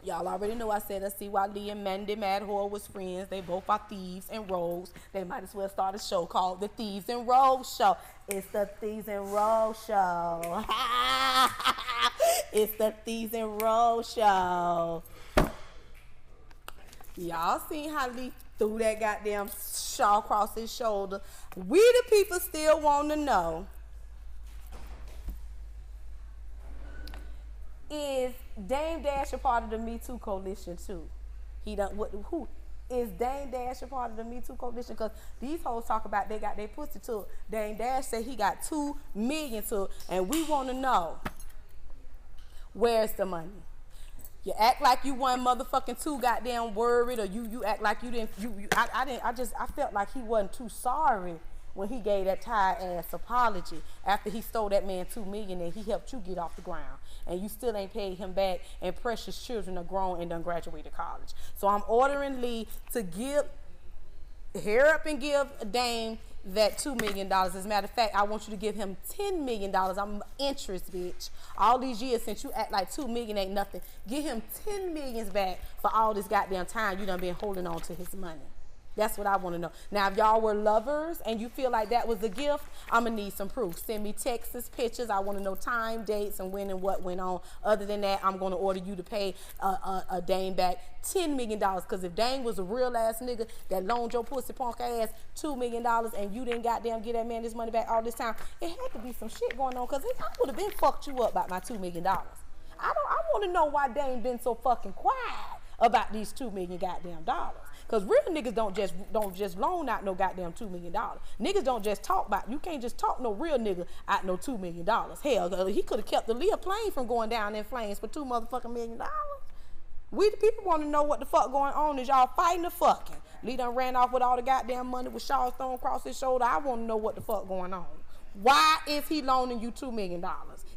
Y'all already know I said I see why Lee and Mandy Madhore was friends. They both are thieves and rogues. They might as well start a show called The Thieves and Rogues Show. It's the Thieves and Rogues Show. It's the Thieves and Rogues Show. Y'all seen how Lee threw that goddamn shawl across his shoulder. We the people still want to know, is Dame Dash a part of the Me Too coalition too? Who is Dame Dash a part of the Me Too coalition? Because these hoes talk about they got their pussy to it. Dame Dash said he got $2 million to it, and we want to know, where's the money? You act like you wasn't motherfucking too goddamn worried, or you act like you didn't. I felt like he wasn't too sorry when he gave that tired ass apology after he stole that man $2 million and he helped you get off the ground, and you still ain't paid him back. And precious children are grown and done graduated college. So I'm ordering Lee to hurry up and give Dame that $2 million. As a matter of fact, I want you to give him $10 million. I'm interest, bitch. All these years since you act like $2 million ain't nothing. Give him $10 million back for all this goddamn time you done been holding on to his money. That's what I want to know. Now, if y'all were lovers and you feel like that was a gift, I'm going to need some proof. Send me texts, pictures. I want to know time, dates, and when and what went on. Other than that, I'm going to order you to pay a Dame back $10 million. Because if Dame was a real ass nigga that loaned your pussy punk ass $2 million and you didn't goddamn get that man his money back all this time, it had to be some shit going on. Because I would have been fucked you up about my $2 million. I want to know why Dame been so fucking quiet about these $2 million goddamn dollars. Because real niggas don't just loan out no goddamn $2 million. Niggas don't just talk about, you can't just talk no real nigga out no $2 million. Hell, he could have kept the Leah plane from going down in flames for $2 motherfucking million. We the people want to know what the fuck going on. Is y'all fighting or fucking? Lee done ran off with all the goddamn money with shawls thrown across his shoulder. I want to know what the fuck going on. Why is he loaning you $2 million?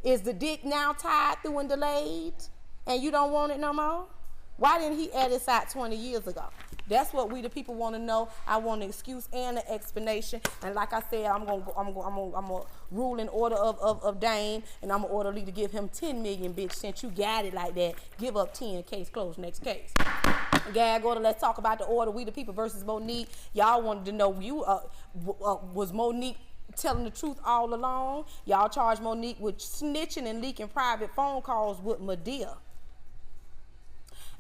Is the dick now tied through and delayed and you don't want it no more? Why didn't he add this out 20 years ago? That's what we the people want to know. I want an excuse and an explanation. And like I said, I'm gonna rule in order of Dame, and I'm gonna order Lee to give him $10 million, bitch. Since you got it like that, give up 10. Case closed. Next case. Gag order. Let's talk about the order. We the people versus Monique. Y'all wanted to know was Monique telling the truth all along? Y'all charged Monique with snitching and leaking private phone calls with Madea.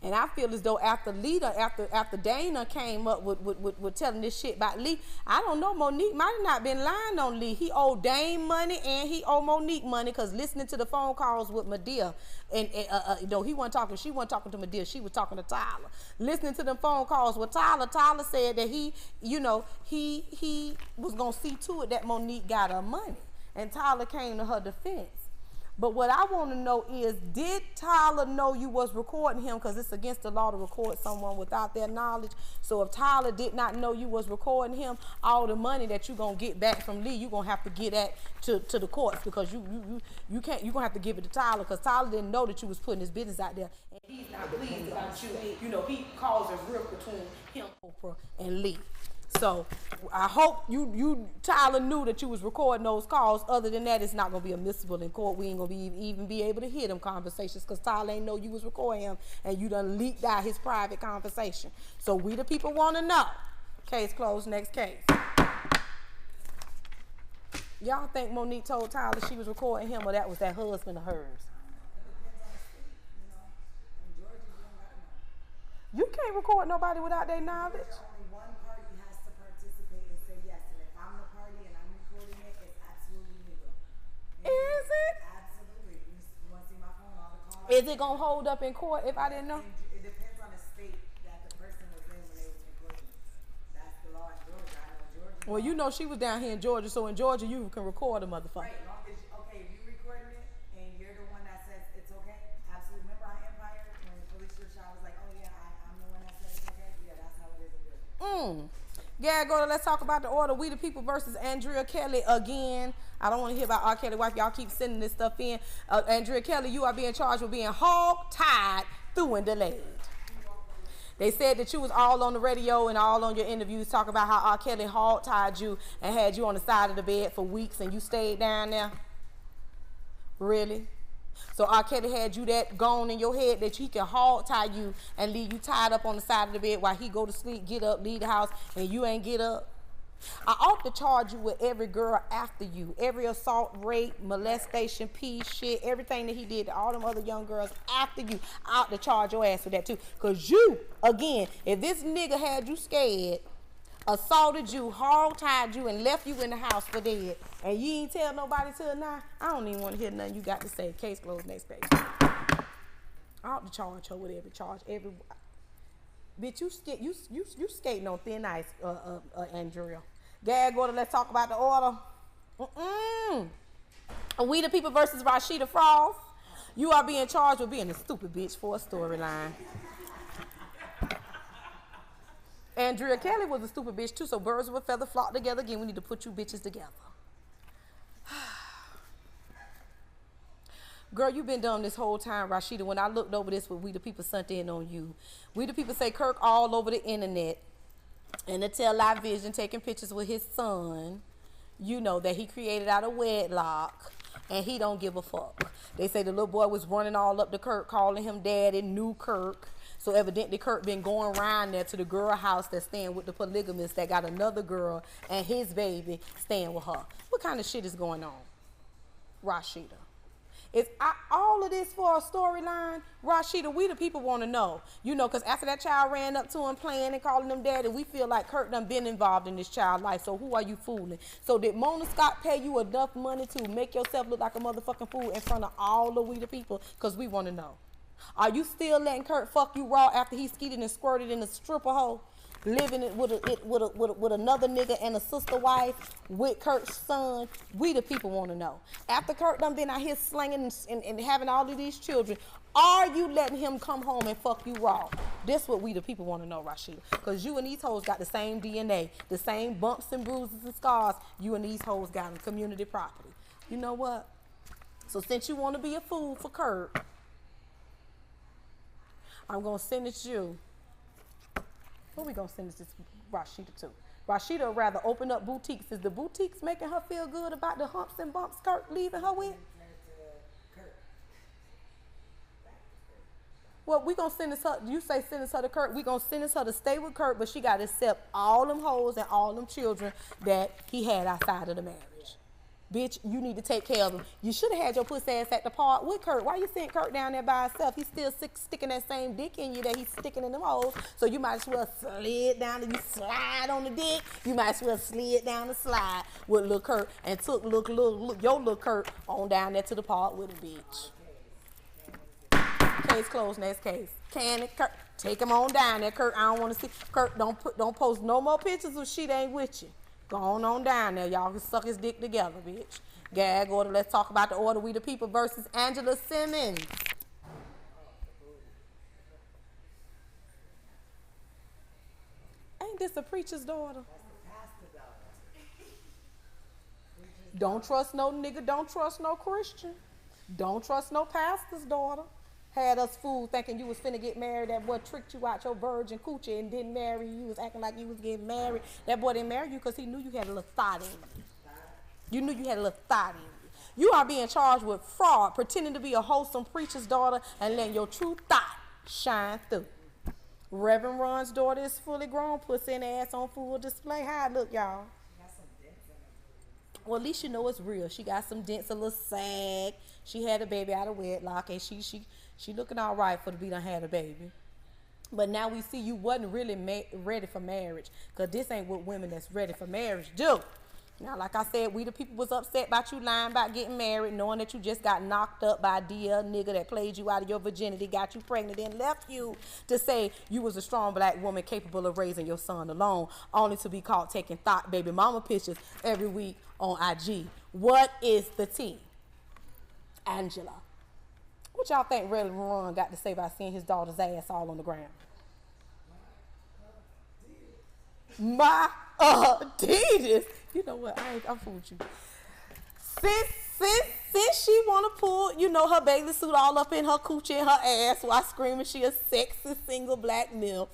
And I feel as though after Dana came up with telling this shit about Lee, I don't know, Monique might have not been lying on Lee. He owed Dame money and he owed Monique money, because listening to the phone calls with Madea, and he wasn't talking, she wasn't talking to Madea, she was talking to Tyler. Listening to them phone calls with Tyler said that he was gonna see to it that Monique got her money, and Tyler came to her defense. But what I want to know is, did Tyler know you was recording him? Because it's against the law to record someone without their knowledge. So if Tyler did not know you was recording him, all the money that you gonna get back from Lee, you gonna have to get to the courts, because you can't. You gonna have to give it to Tyler, because Tyler didn't know that you was putting his business out there, and he's not pleased about you. You know, he caused a rift between him, Oprah, and Lee. So I hope Tyler knew that you was recording those calls. Other than that, it's not gonna be admissible in court. We ain't gonna even be able to hear them conversations, because Tyler ain't know you was recording him, and you done leaked out his private conversation. So we the people want to know. Case closed. Next case. Y'all think Monique told Tyler she was recording him, or that was that husband of hers? You can't record nobody without their knowledge. Is it? Absolutely. You want to see my phone? All the calls. Is it gonna hold up in court if I didn't know? It depends on the state that the person was in when they was recording. That's the law in Georgia. I know Georgia. Well, you know she was down here in Georgia, so in Georgia you can record a motherfucker. Right. Long as okay, if you recording it and you're the one that says it's okay, absolutely. Remember on Empire when the police shot was like, oh yeah, I'm the one that said it's okay. Yeah, that's how it is in Georgia. Yeah, let's talk about the order. We the People versus Andrea Kelly again. I don't want to hear about R. Kelly wife. Y'all keep sending this stuff in. Andrea Kelly, you are being charged with being hog-tied through and delayed. They said that you was all on the radio and all on your interviews talking about how R. Kelly hog-tied you and had you on the side of the bed for weeks, and you stayed down there. Really? So R. Kelly had you that gone in your head that he can hog-tie you and leave you tied up on the side of the bed while he go to sleep, get up, leave the house, and you ain't get up? I ought to charge you with every girl after you, every assault, rape, molestation, shit, everything that he did to all them other young girls after you. I ought to charge your ass for that too. Because you, again, if this nigga had you scared, assaulted you, hog-tied you, and left you in the house for dead, and you ain't tell nobody till now, I don't even want to hear nothing you got to say. Case closed. Next page. I ought to charge her with every charge, every. Bitch, you skating on thin ice, Andrea. Gag order, let's talk about the order. We the People versus Rasheeda Frost. You are being charged with being a stupid bitch for a storyline. Andrea Kelly was a stupid bitch too, so birds of a feather flock together again. We need to put you bitches together. Girl, you been dumb this whole time, Rasheeda. When I looked over this, We the People sent in on you. We the People say Kirk all over the internet and to tell Live Vision taking pictures with his son, you know, that he created out of wedlock, and he don't give a fuck. They say the little boy was running all up to Kirk, calling him daddy, knew Kirk. So evidently Kirk been going around there to the girl house that's staying with the polygamist that got another girl and his baby staying with her. What kind of shit is going on, Rasheeda? Is all of this for a storyline? Rasheeda, we the people want to know. You know, because after that child ran up to him playing and calling him daddy, we feel like Kirk done been involved in this child's life. So who are you fooling? So did Mona Scott pay you enough money to make yourself look like a motherfucking fool in front of all of we the people? Because we want to know. Are you still letting Kirk fuck you raw after he skeeted and squirted in a stripper hole? Living it with another nigga and a sister wife with Kirk's son? We the people want to know. After Kirk done been out here slinging and having all of these children, are you letting him come home and fuck you raw? This what we the people want to know, Rasheeda. Because you and these hoes got the same DNA, the same bumps and bruises and scars you and these hoes got on community property. You know what? So since you want to be a fool for Kirk, I'm going to send it to you. Who we going to send this Rasheeda to? Rasheeda would rather open up boutiques. Is the boutiques making her feel good about the humps and bumps Kirk leaving her with? Well, we going to send this her. You say send this her to Kirk. We going to send this her to stay with Kirk, but she got to accept all them hoes and all them children that he had outside of the marriage. Bitch, you need to take care of him. You should have had your pussy ass at the park with Kirk. Why you sent Kirk down there by himself? He's still sticking that same dick in you that he's sticking in them holes. So you might as well slid down and you slide on the dick. You might as well slid down the slide with Lil Kirk and took your Lil Kirk on down there to the park with him, bitch. Case closed, next case. Cannon, Kirk, take him on down there, Kirk. I don't want to see. Kirk, don't post no more pictures of shit ain't with you. Go on down there. Y'all can suck his dick together, bitch. Gag order. Let's talk about the order. We the People versus Angela Simmons. Ain't this a preacher's daughter? Don't trust no nigga. Don't trust no Christian. Don't trust no pastor's daughter. Had us fooled thinking you was finna get married. That boy tricked you out your virgin coochie and didn't marry you. You was acting like you was getting married. That boy didn't marry you because he knew you had a little thought in you. You knew you had a little thought in you. You are being charged with fraud, pretending to be a wholesome preacher's daughter and letting your true thought shine through. Reverend Ron's daughter is fully grown, pussy and ass on full display. How it look, y'all? Well, at least you know it's real. She got some dents, a little sag. She had a baby out of wedlock, and she looking all right for to be done had a baby. But now we see you wasn't really ready for marriage, because this ain't what women that's ready for marriage do. Now, like I said, We the People was upset about you lying about getting married, knowing that you just got knocked up by a dear nigga that played you out of your virginity, got you pregnant, and left you to say you was a strong black woman capable of raising your son alone, only to be caught taking thought baby mama pictures every week on IG. What is the tea? Angela. What y'all think Reverend Ron got to say about seeing his daughter's ass all on the ground? My Adidas. You know what? I fooled you. Since she wanna pull, her bathing suit all up in her coochie and her ass while screaming she a sexy single black milf,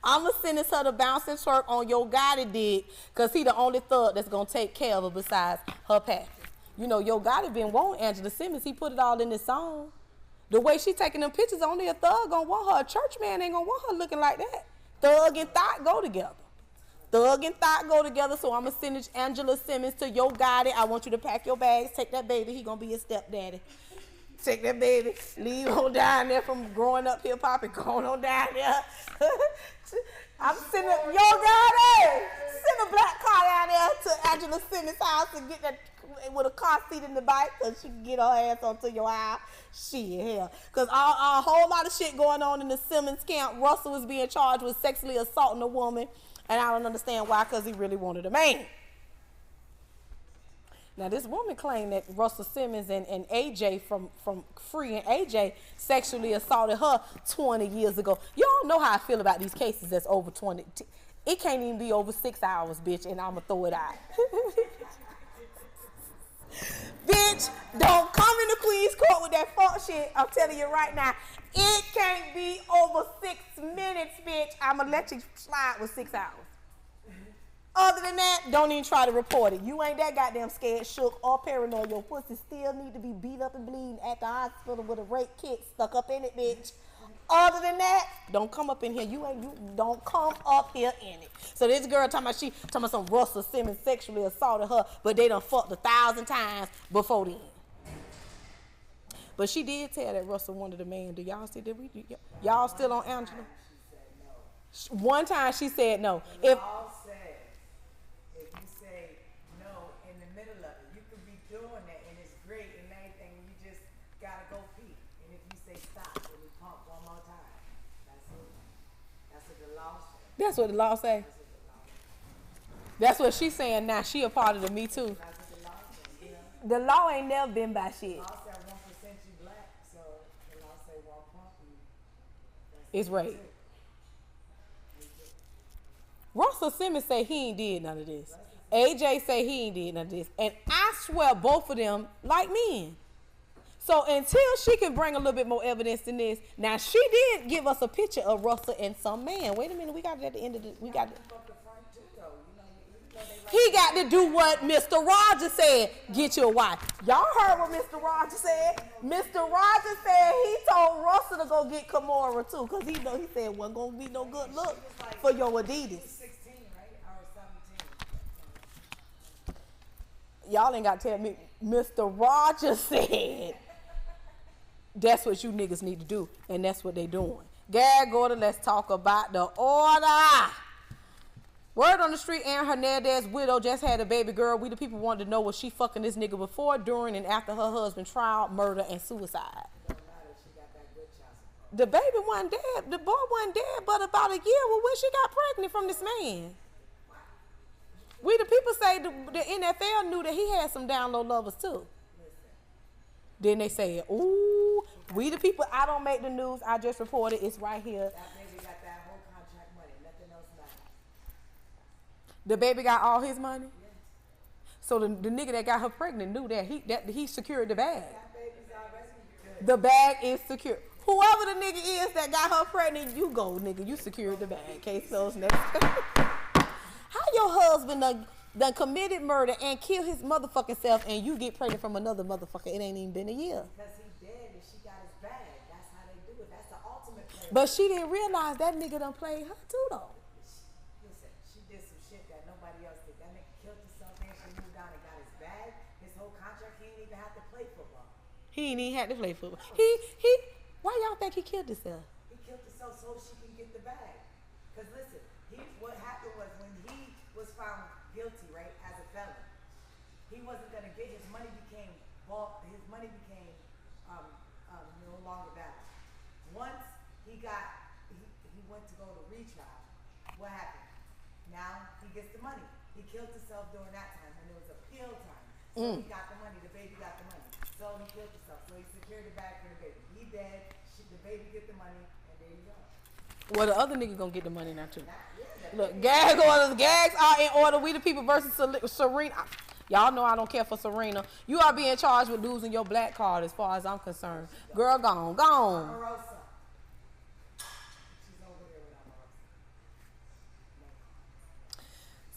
I'ma sentence her to bounce and twerk on Yo Gotti dick, cause he the only thug that's gonna take care of her besides her pappy. Yo Gotti been wanting Angela Simmons. He put it all in this song. The way she taking them pictures, only a thug gonna want her. A church man ain't gonna want her looking like that. Thug and thought go together. Thug and thought go together, so I'm going to send Angela Simmons to Yo Gotti. I want you to pack your bags, take that baby. He going to be your stepdaddy. Take that baby, leave on down there from growing up hip-hop and going on down there. I'm sending Yo Gotti. Send a black car down there to Angela Simmons' house and get that with a car seat in the bike so she can get her ass onto your aisle. Shit, hell. Because a whole lot of shit going on in the Simmons camp. Russell is being charged with sexually assaulting a woman. And I don't understand why, because he really wanted a man. Now, this woman claimed that Russell Simmons and AJ from Free and AJ sexually assaulted her 20 years ago. Y'all know how I feel about these cases that's over 20. It can't even be over 6 hours, bitch, and I'm going to throw it out. Bitch, don't come in the Queen's Court with that fuck shit. I'm telling you right now. It can't be over 6 minutes, bitch. I'm going to let you slide with 6 hours. Other than that, don't even try to report it. You ain't that goddamn scared, shook, or paranoid. Your pussy still need to be beat up and bleeding at the hospital with a rape kit stuck up in it, bitch. Other than that, don't come up in here. You don't come up here in it. So this girl talking about some Russell Simmons sexually assaulted her, but they done fucked 1,000 times before then. But she did tell that Russell wanted a man. Do y'all see that? Y'all still on Angela? One time she said no. If you say no in the middle of it, you could be doing that and it's great and everything. You just gotta go pee. And if you say stop, then we pump one more time. That's it. That's what the law says. That's what the law say. That's what she's saying now. She a part of the Me Too. That's what the law says. You know? The law ain't never been by shit. The law said 1% you black, so the law say one pump you. It's rape. Russell Simmons say he ain't did none of this. AJ say he ain't did none of this. And I swear both of them like men. So until she can bring a little bit more evidence than this, now she did give us a picture of Russell and some man. Wait a minute, we got it at the end of the, he got to do what Mr. Rogers said, get you a wife. Y'all heard what Mr. Rogers said? Mr. Rogers said he told Russell to go get Kimora too, because he said it wasn't going to be no good look for your Adidas. Y'all ain't got to tell me. Mr. Rogers said, that's what you niggas need to do, and that's what they doing. Gag order, let's talk about the order. Word on the street, Hernandez's widow just had a baby girl. We the people wanted to know, was she fucking this nigga before, during, and after her husband's trial, murder, and suicide? The baby wasn't dead. The boy wasn't dead but about a year when she got pregnant from this man. We the people say the NFL knew that he had some down low lovers too. Then they say, ooh, we the people, I don't make the news, I just reported, it's right here. That baby got that whole contract money, nothing else matters. The baby got all his money? Yes. So the nigga that got her pregnant knew that he secured the bag. That baby's already good. The bag is secure. Whoever the nigga is that got her pregnant, you go, nigga. You secured the bag. Case closed. Next. How your husband done committed murder and killed his motherfucking self and you get pregnant from another motherfucker? It ain't even been a year. Because he dead and she got his bag. That's how they do it. That's the ultimate play. But she didn't realize that nigga done played her too, though. Listen, she did some shit that nobody else did. That nigga killed himself and she moved on and got his bag. His whole contract, he didn't even have to play football. He ain't even had to play football. Why y'all think he killed himself? He killed himself so she can get the bag. Because listen, what happened was when he was found guilty, right, as a felon, he wasn't gonna get his money became no longer valid. Once he went to go to retrial, what happened? Now he gets the money. He killed himself during that time when it was appeal time. So he got the money, the baby got the money. So he killed himself. So he secured the bag for the baby. He dead, the baby get the money, and there you go. Well, the other nigga gonna get the money now too. Look, gag orders, gags are in order. We the people versus Serena. Y'all know I don't care for Serena. You are being charged with losing your black card as far as I'm concerned. Girl, gone.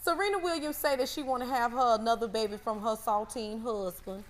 Serena Williams say that she want to have her another baby from her saltine husband.